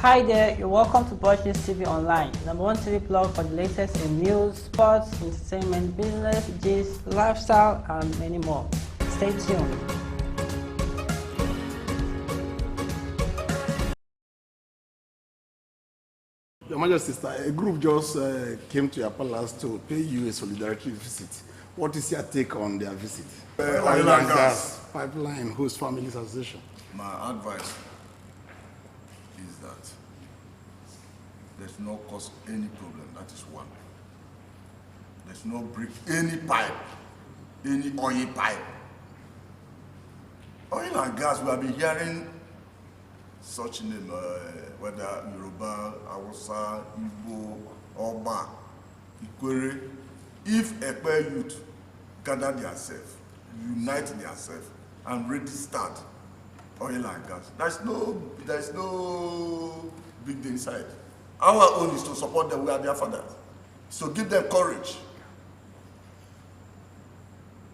Hi there, you're welcome to Watch This TV Online, #1 TV blog for the latest in news, sports, entertainment, business, gist, lifestyle, and many more. Stay tuned. Your Majesty, a group just came to your palace to pay you a solidarity visit. What is your take on their visit? Oil and gas pipeline host families association. My advice is that there's no cause any problem. That is one. There's no break any pipe, any oil pipe. Oil and gas, we have been hearing such name, whether Yoruba, Hausa, Igbu, Oba, Ikwere. If Ekpeye youth gather themselves, unite themselves, and register oil and gas, there's no big deal inside. Our own is to support them. We are their fathers. So give them courage.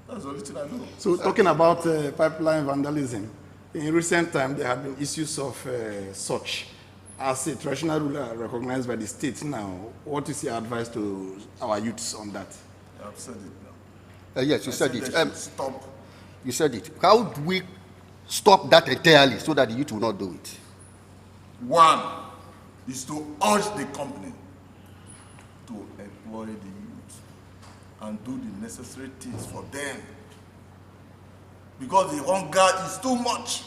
That's the only thing I know. So talking about pipeline vandalism, in recent time there have been issues of such. As a traditional ruler recognized by the state now, what is your advice to our youths on that? I've said it now. Yes, you said it. Stop. You said it. How do we stop that entirely so that the youth will not do it? One is to urge the company to employ the youth and do the necessary things for them. Because the hunger is too much.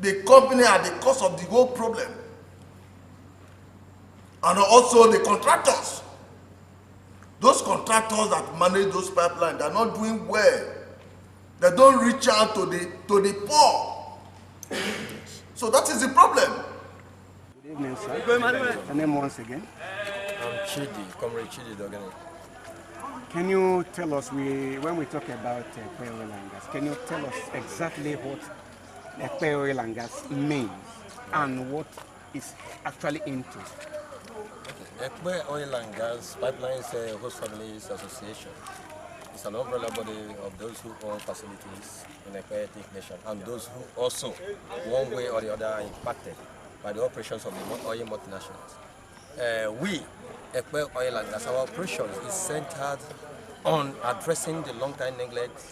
The company are the cause of the whole problem. And also the contractors. Those contractors that manage those pipelines, they're not doing well. They don't reach out to the poor. So that is the problem. Good evening, sir. Your name once again? I'm Chidi, Comrade Chidi Dogani. Can you tell us, when we talk about Ekpeye oil and gas, can you tell us exactly what Ekpeye oil and gas means and what is actually into? Ekpeye Oil and Gas Pipelines Host Families Association is an umbrella body of those who own facilities in Ekpeye Nation and those who also, one way or the other, are impacted by the operations of the oil multinationals. We, Ekpeye Oil and Gas, our operations is centered on addressing the long-time neglect,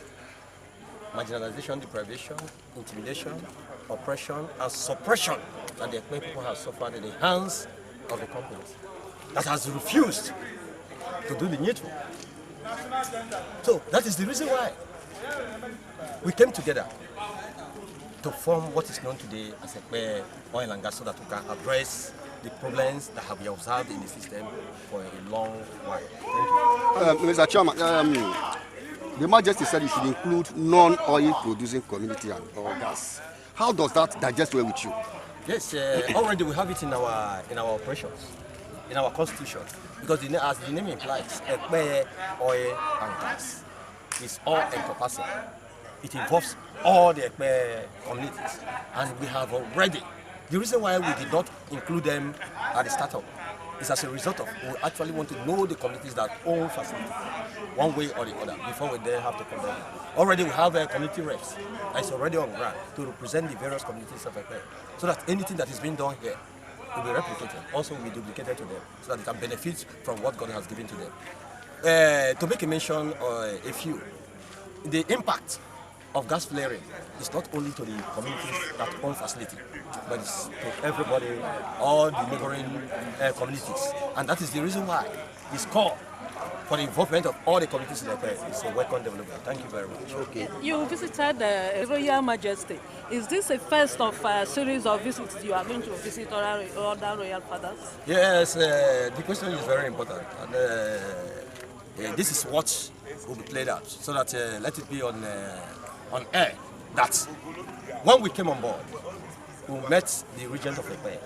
marginalization, deprivation, intimidation, oppression, and suppression that the Ekpeye people have suffered in the hands of the companies that has refused to do the needful. So that is the reason why we came together to form what is known today as Ekpeye Oil and Gas, so that we can address the problems that have been observed in the system for a long while. Thank you. Mr. Chairman, the Majesty said it should include non-oil producing community and oil gas. How does that digest well with you? Yes, already we have it in our operations, in our constitution, because as the name implies, Ekpeye oil and gas is all encompassing. It involves all the Ekpeye communities, and we have already. The reason why we did not include them at the startup is as a result of we actually want to know the communities that own facilities, one way or the other, before we then have to come down. Already we have community reps that's already on ground to represent the various communities of Ekpeye, so that anything that is being done here will be replicated, also will be duplicated to them, so that they can benefit from what God has given to them. To make a mention a few, the impact of gas flaring is not only to the communities that own facility, but it's to everybody, all the neighboring communities. And that is the reason why it's called for the involvement of all the communities in Ekpeye. It's a welcome development. Thank you very much. Okay. You visited the Royal Majesty. Is this a first of a series of visits you are going to visit other royal fathers? Yes, the question is very important. And this is what will be played out, so that let it be on air that when we came on board, we met the regent of Ekpeye.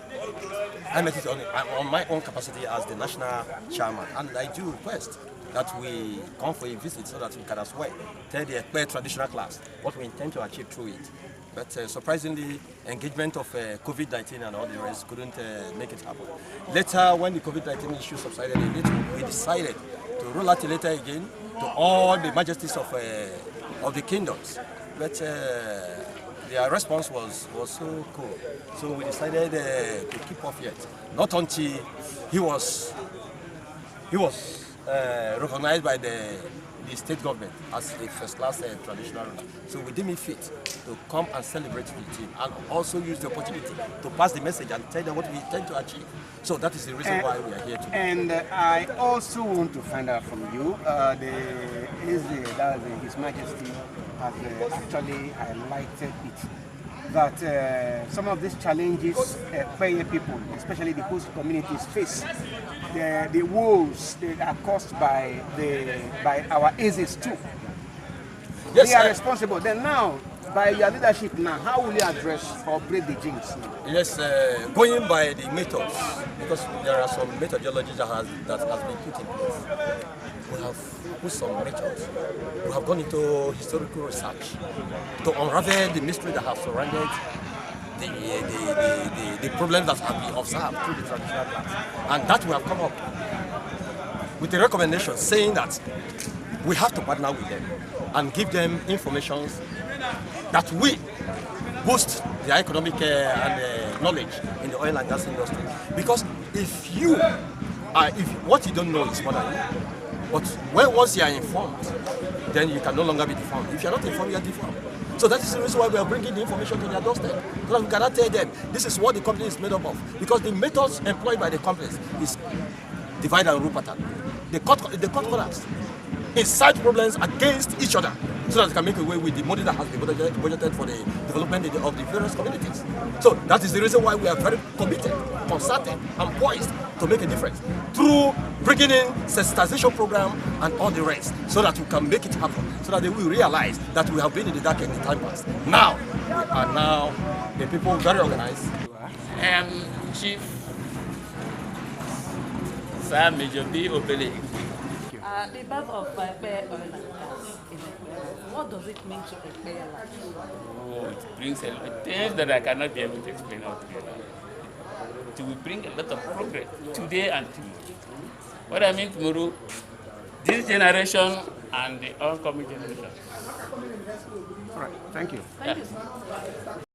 I met it on my own capacity as the national chairman, and I do request that we come for a visit so that we can as well tell the Ekpeye traditional class what we intend to achieve through it. But surprisingly, engagement of COVID-19 and all the rest couldn't make it happen. Later, when the COVID-19 issue subsided a little, we decided to roll out a letter again to all the majesties of the kingdoms. But their response was so cool. So we decided to keep off yet. Not until he was recognized by the state government as a first-class traditional ruler. So we deemed it fit to come and celebrate with him and also use the opportunity to pass the message and tell them what we intend to achieve. So that is the reason why we are here today. And I also want to find out from you, His Majesty has actually highlighted it, that some of these challenges Ekpeye people, especially the host communities, face, the woes that are caused by our Aziz too. Yes, they are responsible. Then now, by your leadership now, how will you address or break the jinx? Yes, going by the methods, because there are some methodologies that has been put in place. We have put some methods. We have gone into historical research to unravel the mystery that have surrounded the problems that have been observed through the traditional class. And that we have come up with a recommendation saying that we have to partner with them and give them information that we boost their economic and knowledge in the oil and gas industry. Because if what you don't know is more than you, but once you are informed, then you can no longer be deformed. If you are not informed, you are deformed. So that is the reason why we are bringing the information to their doorstep. So that we cannot tell them this is what the company is made up of. Because the methods employed by the companies is divide and rule pattern. They cut corners, incite problems against each other, so that they can make away with the money that has been budgeted for the development of the various communities. So that is the reason why we are very committed, concerted, and poised to make a difference through bringing in sensitization program and all the rest, so that we can make it happen, so that they will realize that we have been in the dark in the time past. Now, we are now the people very organized. I am Chief Sir Major B. Obele. The birth of Ekpeye oil and gas in Ekpeye, what does it mean to Ekpeye life? Oh, it brings a lot of things that I cannot be able to explain altogether. It will bring a lot of progress today and tomorrow. What I mean tomorrow, this generation and the oncoming generation. All right, thank you. Thank you.